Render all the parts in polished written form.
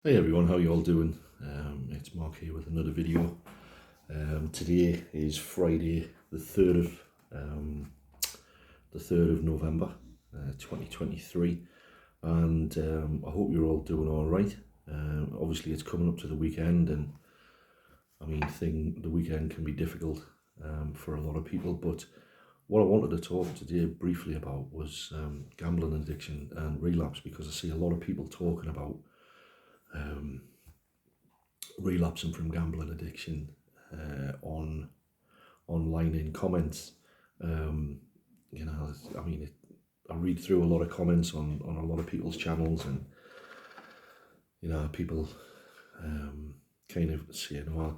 Hey everyone, how you all doing? It's Mark here with another video. Today is Friday, the third of November, 2023, and I hope you're all doing all right. Obviously, it's coming up to the weekend, and the weekend can be difficult for a lot of people. But what I wanted to talk today briefly about was gambling addiction and relapse, because I see a lot of people talking about um, relapsing from gambling addiction on online in comments. Um, you know, I mean, I read through a lot of comments on a lot of people's channels, and people kind of saying, "Oh,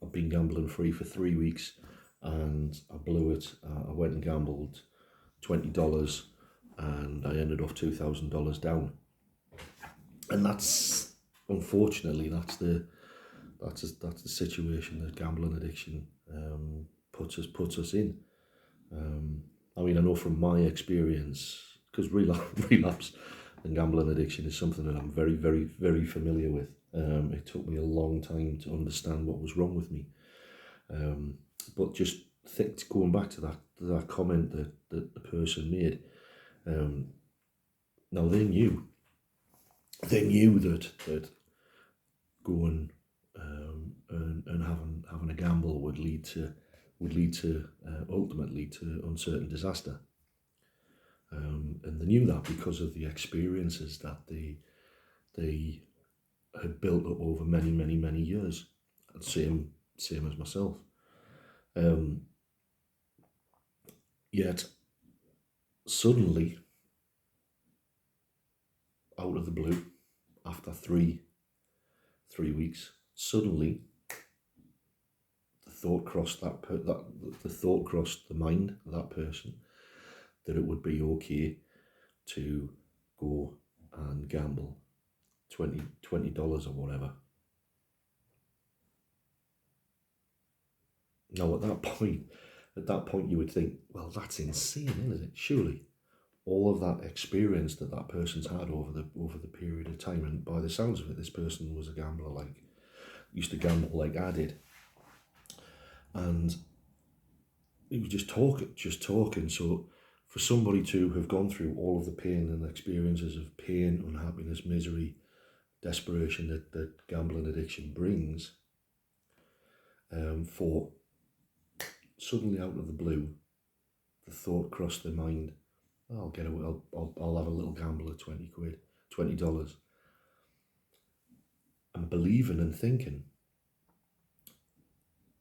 I've been gambling free for 3 weeks, and I blew it. I went and gambled $20, and I ended off $2,000 down." And that's unfortunately that's the situation that gambling addiction puts us in. I know from my experience, because relapse and gambling addiction is something that I'm very, very, very familiar with. It took me a long time to understand what was wrong with me. But just going back to that comment that the person made. Now they knew that going and having a gamble would lead to ultimately to uncertain disaster, and they knew that because of the experiences that they had built up over many years. And same as myself. Um, Yet suddenly, out of the blue, after three weeks, suddenly the thought crossed the mind of that person that it would be okay to go and gamble $20 or whatever. Now at that point you would think, well, that's insane, isn't it? Surely all of that experience that person's had over the period of time, and by the sounds of it, this person was a gambler, like used to gamble like I did, and he was just talking. So for somebody to have gone through all of the pain and experiences of pain, unhappiness, misery, desperation that gambling addiction brings, for suddenly out of the blue, the thought crossed their mind, I'll have a little gamble at 20 quid, $20, and believing and thinking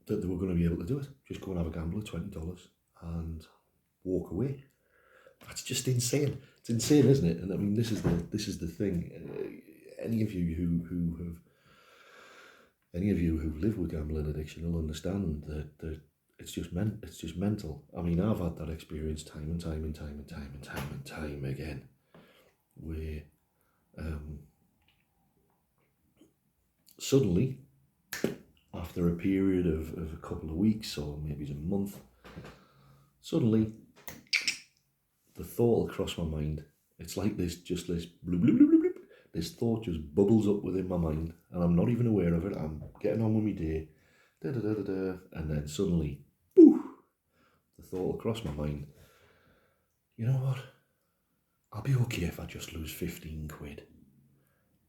that they were going to be able to do it. Just go and have a gamble at $20 and walk away. That's just insane. It's insane, isn't it? And I mean, this is the thing. Any of you who live with gambling addiction will understand that it's just mental. I mean, I've had that experience time and time again, where suddenly, after a period of a couple of weeks or maybe a month, suddenly the thought will cross my mind. It's like this bloop, bloop, bloop, bloop, bloop. This thought just bubbles up within my mind, and I'm not even aware of it. I'm getting on with my day, and then suddenly, boo, the thought will cross my mind. You know what? I'll be okay if I just lose 15 quid.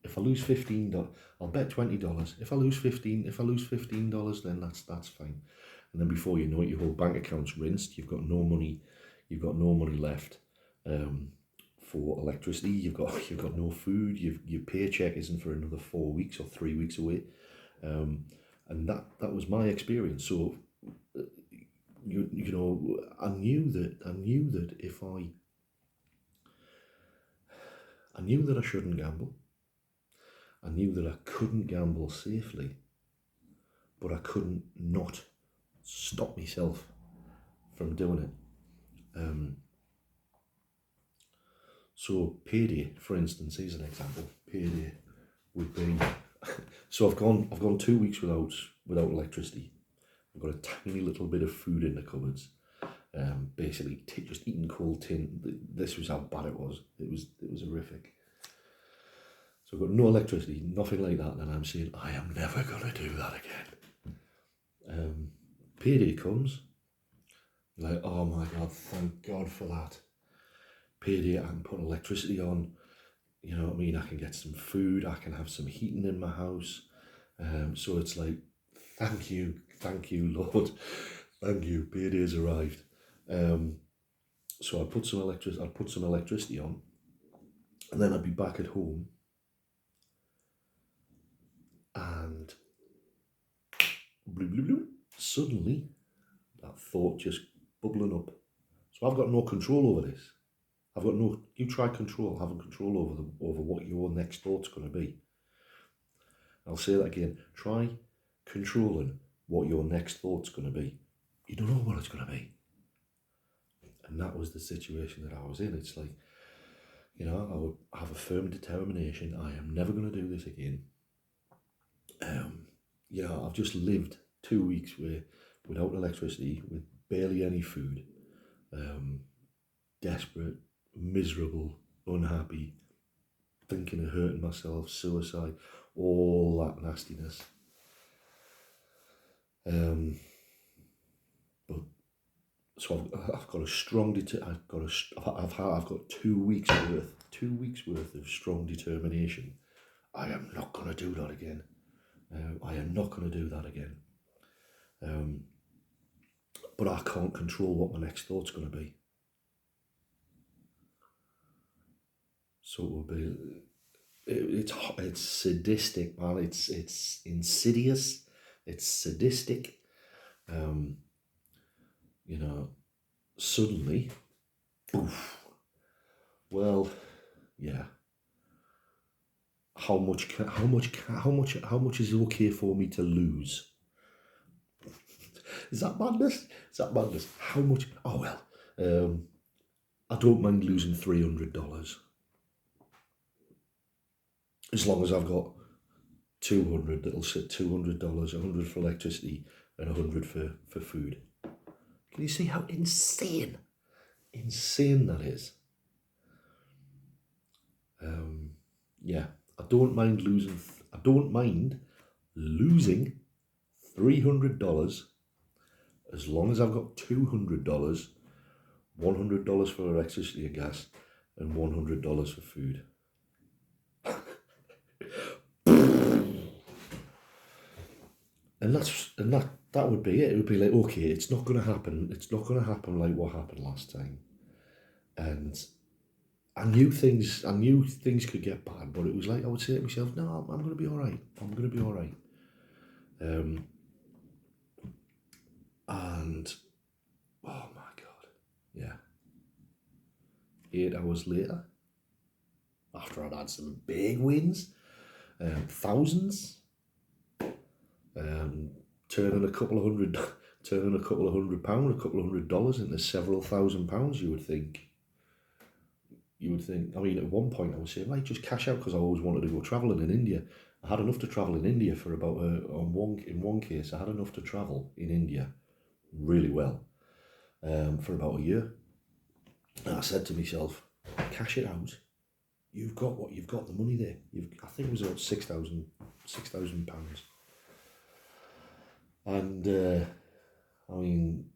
If I lose $15, I'll bet $20. If I lose $15, then that's fine. And then before you know it, your whole bank account's rinsed. You've got no money. You've got no money left for electricity. You've got no food. Your paycheck isn't for another 4 weeks or 3 weeks away. And that was my experience. So I knew that if I knew that I shouldn't gamble. I knew that I couldn't gamble safely, but I couldn't not stop myself from doing it. So payday, for instance, is an example. Payday would be so I've gone 2 weeks without electricity. I've got a tiny little bit of food in the cupboards. Basically, just eating cold tin. This was how bad it was. It was horrific. So I've got no electricity, nothing like that, and I'm saying, I am never going to do that again. Payday comes, you're like, oh my God, thank God for that. Payday, I can put electricity on, you know what I mean, I can get some food, I can have some heating in my house. So it's like, thank you, Lord, thank you, payday's arrived. So I'd put some electricity on, and then I'd be back at home, and suddenly that thought just bubbling up. So I've got no control over this. You try having control over what your next thought's going to be. I'll say that again. Try controlling what your next thought's going to be. You don't know what it's going to be. And that was the situation that I was in. It's like, you know, I would have a firm determination. I am never going to do this again. You know, I've just lived 2 weeks without electricity, with barely any food, desperate, miserable, unhappy, thinking of hurting myself, suicide, all that nastiness. But so I've got a strong I've got 2 weeks worth of strong determination. I am not going to do that again. I am not going to do that again. But I can't control what my next thought's going to be. So it will be. It's sadistic, man. It's insidious. It's sadistic. You know, suddenly, oof. Well, yeah. How much is okay for me to lose? Is that madness? How much? Oh well, I don't mind losing $300 as long as I've got 200. That'll sit $200, 100 for electricity, and 100 for food. Can you see how insane that is? Yeah, I don't mind losing $300 as long as I've got $200, $100 for electricity and gas, and $100 for food. And that would be it. It would be like, okay, it's not going to happen. It's not going to happen like what happened last time. And I knew things could get bad, but it was like I would say to myself, no, I'm going to be all right. I'm going to be all right. And oh my God, yeah. 8 hours later, after I'd had some big wins, thousands, turning a couple of hundred pounds, a couple of $100 into several £1,000s, you would think. I mean, at one point I was saying, right, just cash out, because I always wanted to go travelling in India. I had enough to travel in India for about, in one case, I had enough to travel in India really well for about a year. And I said to myself, cash it out. You've got the money there. I think it was about £6,000. And I mean,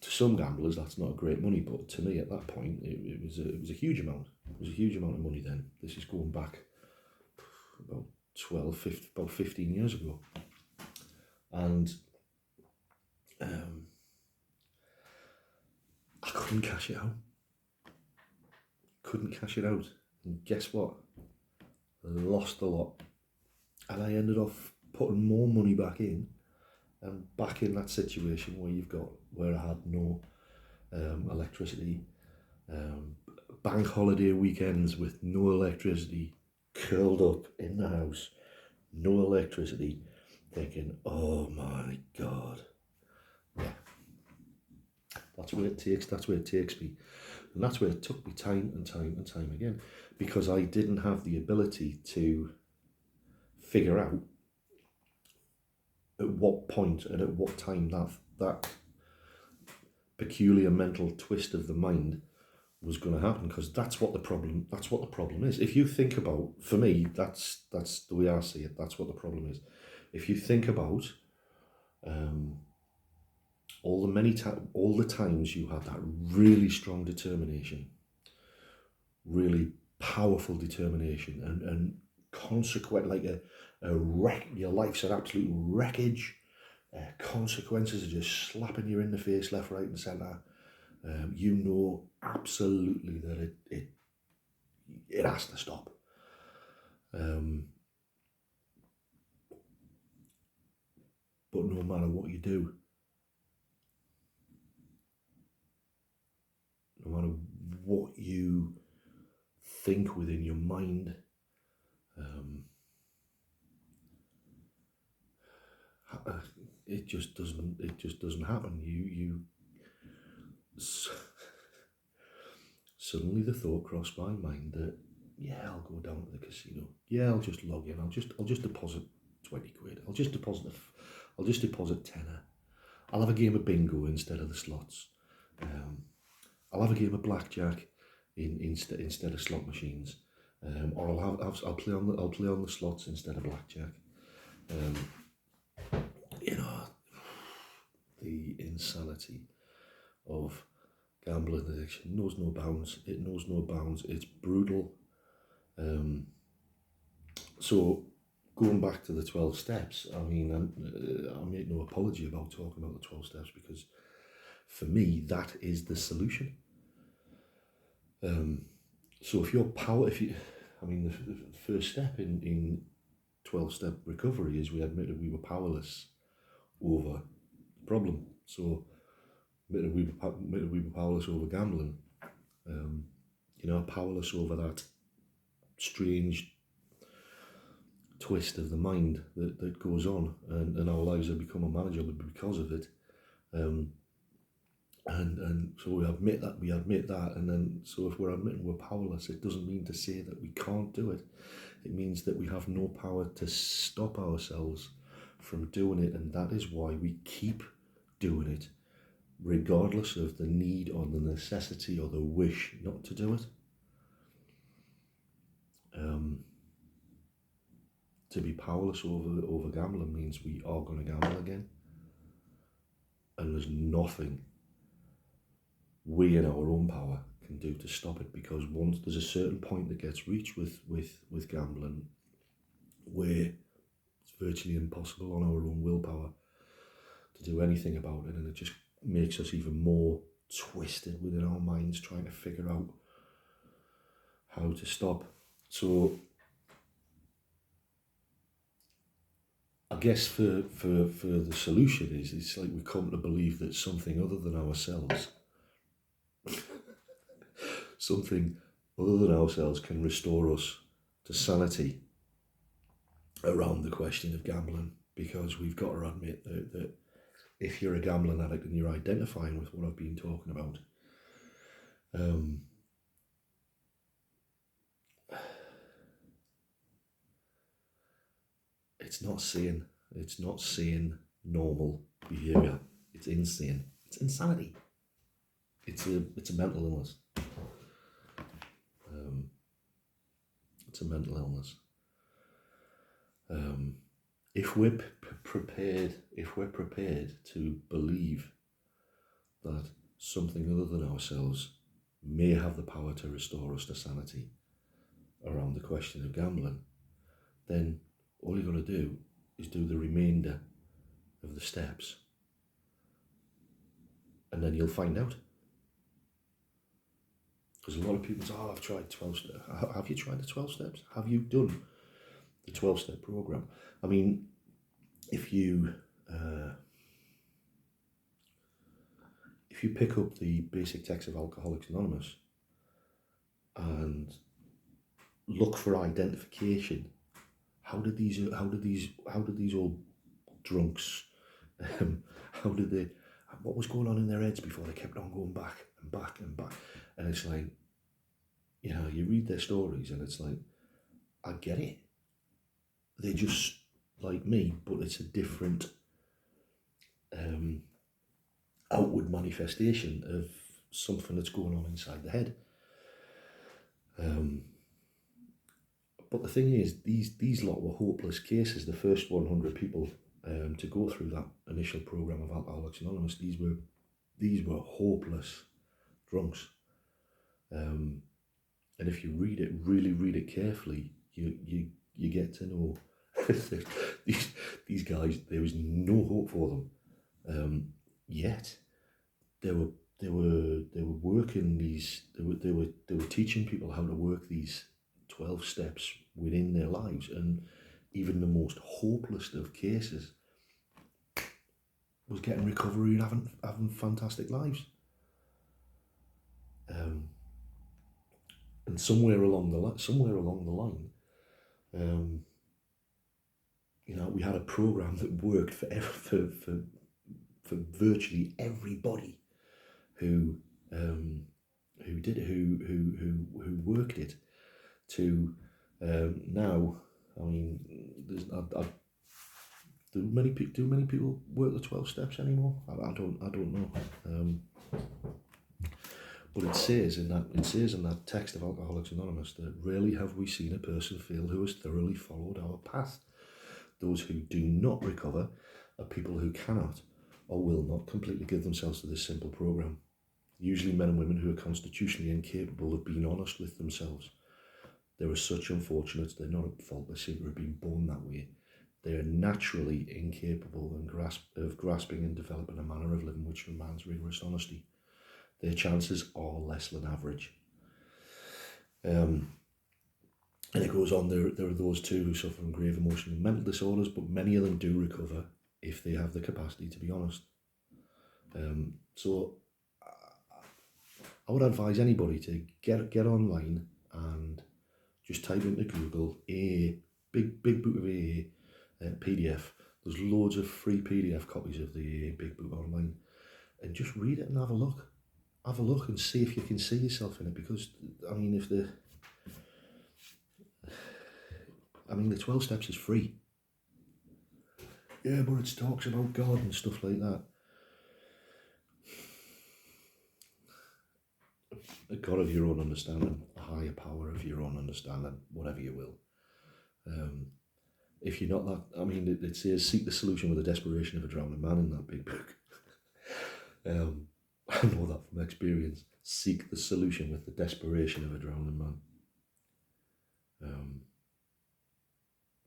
to some gamblers that's not great money, but to me at that point it was a huge amount. It was a huge amount of money then. This is going back about 15 years ago. And I couldn't cash it out. And guess what? I lost a lot. And I ended up putting more money back in, and back in that situation where I had no electricity, bank holiday weekends with no electricity, curled up in the house, no electricity, thinking, oh my God. Yeah. That's where it takes me. And that's where it took me time and time again, because I didn't have the ability to figure out at what point and at what time that peculiar mental twist of the mind was going to happen, because that's what the problem is. If you think about, for me, that's the way I see it. That's what the problem is. If you think about all the times you had that really strong determination, really powerful determination, and consequent, like your life's an absolute wreckage. Consequences are just slapping you in the face, left, right, and centre. You know absolutely that it has to stop. But no matter what you do, no matter what you think within your mind, it just doesn't happen. You suddenly the thought crossed my mind that, yeah, I'll go down to the casino. Yeah, I'll just log in. I'll just deposit 20 quid. I'll just deposit tenner. I'll have a game of bingo instead of the slots. I'll have a game of blackjack instead of slot machines. Or I'll play on the slots instead of blackjack. The insanity of gambling addiction knows no bounds. It knows no bounds. It's brutal. So going back to the 12 steps, I mean, I make no apology about talking about the 12 steps, because for me, that is the solution. So the first step in 12-step recovery is we admitted we were powerless over the problem. So admitted we were powerless over gambling. Powerless over that strange twist of the mind that goes on, and our lives have become unmanageable because of it. And so we admit that, and then so if we're admitting we're powerless, it doesn't mean to say that we can't do it. It means that we have no power to stop ourselves from doing it, and that is why we keep doing it, regardless of the need or the necessity or the wish not to do it. To be powerless over gambling means we are going to gamble again, and there's nothing we in our own power can do to stop it, because once there's a certain point that gets reached with gambling where it's virtually impossible on our own willpower to do anything about it, and it just makes us even more twisted within our minds trying to figure out how to stop. So I guess for the solution is, it's like we come to believe that something other than ourselves can restore us to sanity around the question of gambling, because we've got to admit that if you're a gambling addict and you're identifying with what I've been talking about, it's not sane normal behaviour. It's insane. It's insanity. It's a mental illness. It's a mental illness. If we're prepared to believe that something other than ourselves may have the power to restore us to sanity around the question of gambling, then all you've got to do is do the remainder of the steps, and then you'll find out. Because a lot of people say, I've tried 12 steps. Have you tried the 12 steps? Have you done the 12-step program? I mean, if you pick up the basic text of Alcoholics Anonymous and look for identification, how did these old drunks, what was going on in their heads before they kept on going back and back and back? And it's like, you read their stories and it's like, I get it. They're just like me, but it's a different outward manifestation of something that's going on inside the head. But the thing is, these lot were hopeless cases. The first 100 people to go through that initial program of Alcoholics Anonymous, these were hopeless drunks. And if you really read it carefully, you get to know these guys. There was no hope for them. Yet they were working these. They were teaching people how to work these 12 steps within their lives, and even the most hopeless of cases was getting recovery and having fantastic lives. And somewhere along the line, we had a program that worked for virtually everybody who worked it. To now, I mean, do many people work the 12 steps anymore? I don't know. But it says in that text of Alcoholics Anonymous that rarely have we seen a person fail who has thoroughly followed our path. Those who do not recover are people who cannot or will not completely give themselves to this simple program. Usually men and women who are constitutionally incapable of being honest with themselves. They are such unfortunates, they're not at fault, they seem to have been born that way. They are naturally incapable of grasping and developing a manner of living which demands rigorous honesty. Their chances are less than average. And it goes on, there are those too who suffer from grave emotional and mental disorders, but many of them do recover if they have the capacity to be honest. So I would advise anybody to get online and just type into Google AA, big book of AA PDF. There's loads of free PDF copies of the AA Big Book online, and just read it and have a look. Have a look and see if you can see yourself in it, because I mean, the 12 steps is free. Yeah, but it talks about God and stuff like that. A God of your own understanding, a higher power of your own understanding, whatever you will. If you're not that, I mean, it says seek the solution with the desperation of a drowning man in that big book. I know that from experience. Seek the solution with the desperation of a drowning man.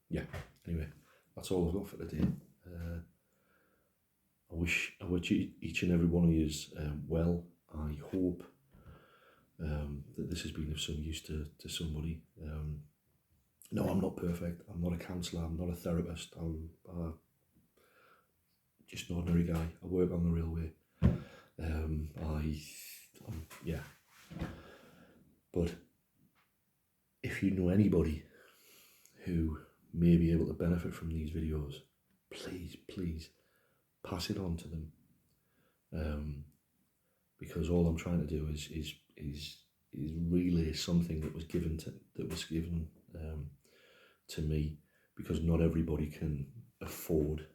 Yeah, anyway, that's all I've got for today. I wish each and every one of you well. I hope that this has been of some use to somebody. No, I'm not perfect. I'm not a counsellor. I'm not a therapist. I'm just an ordinary guy. I work on the railway. Yeah. But if you know anybody who may be able to benefit from these videos, please pass it on to them. Because all I'm trying to do is relay something that was given to me, because not everybody can afford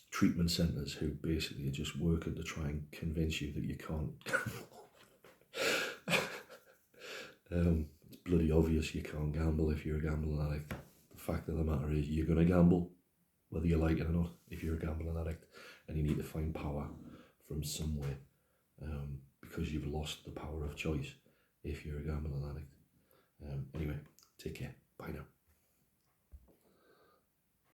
treatment centres who basically are just working to try and convince you that you can't. It's bloody obvious you can't gamble if you're a gambling addict. The fact of the matter is you're going to gamble, whether you like it or not, if you're a gambling addict, and you need to find power from somewhere, because you've lost the power of choice if you're a gambling addict. Anyway, take care. Bye now.